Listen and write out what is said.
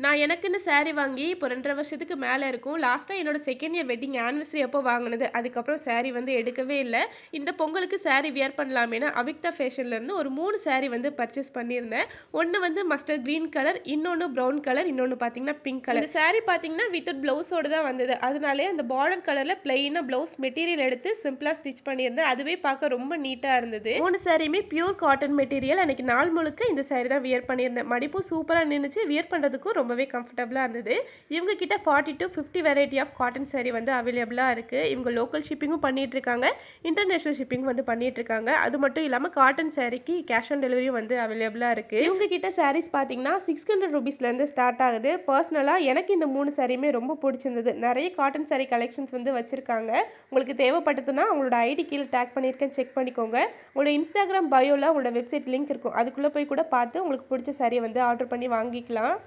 நான் எனக்குன்னு சாரி வாங்கி இப்போ 2 1/2 வருஷத்துக்கு மேல இருக்கும். லாஸ்ட்டா என்னோட 2ண்ட் இயர் வெட்டிங் ஆனிவர்சரி அப்போ வாங்குனது. அதுக்கப்புறம் சாரி வந்து எடுக்கவே இல்ல. இந்த பொங்கலுக்கு சாரி வியர் பண்ணலாமேன்னு அவிக்தா ஃபேஷன்லேருந்து ஒரு 3 சாரி வந்து பர்ச்சேஸ் பண்ணியிருந்தேன். ஒண்ணு வந்து மஸ்டர்ட் கிரீன் கலர், இன்னொன்னு ப்ரவுன் கலர், இன்னொன்னு பார்த்தீங்கன்னா பிங்க் கலர். இந்த சாரி பார்த்தீங்கன்னா வித்தவுட் ப்ளவுஸோட தான் வந்தது. அதனாலயே அந்த பார்டர் கலர்ல பிளெயினா ப்ளவுஸ் மெட்டீரியல் எடுத்து சிம்பிளா ஸ்டிச் பண்ணியிருந்தேன். அதுவே பார்க்க ரொம்ப நீட்டா இருந்தது. 3 சாரியுமே பியூர் காட்டன் மெட்டீரியல். அன்னைக்கு நாள் முழுக்க இந்த சாரி தான் வியர் பண்ணியிருந்தேன். மடிப்பும் சூப்பரா நின்னுச்சு. வியர் பண்றதுக்கும் ரொம்பவே கம்ஃபர்டபுளா இருந்தது. இவங்க கிட்ட 40 to 50 variety of cotton sari வந்து அவைலபிளா இருக்கு. இவங்க லோக்கல் ஷிப்பிங்கும் பண்ணிட்டு இருக்காங்க. இன்டர்நேஷனல் ஷிப்பிங் வந்து பண்ணிட்டு இருக்காங்க. அது மட்டும் இல்லாம காட்டன் சாரிக்கு கேஷ் ஆன் டெலிவரியும் வந்து அவைலபிளா இருக்கு. இவங்க கிட்ட சாரீஸ் பாத்தீங்கன்னா 600 ரூபீஸ்ல இருந்து ஸ்டார்ட் ஆகுது. பர்சனலா எனக்கு இந்த 3 சாரியுமே ரொம்ப பிடிச்சிருந்தது. நிறைய காட்டன் சாரி கலெக்ஷன்ஸ் வந்து வச்சிருக்காங்க. உங்களுக்கு தேவைப்பட்டதுன்னா உங்களோட ஐடி கீழே டேக் பண்ணியிருக்கேன், செக் பண்ணிக்கோங்க. உங்களோட இன்ஸ்டாகிராம் பயோல உங்களோட வெப்சைட் லிங்க் இருக்கும். அதுக்குள்ள போய் கூட பார்த்து உங்களுக்கு பிடிச்ச சாரியை வந்து ஆர்டர் பண்ணி வாங்கிக்கலாம்.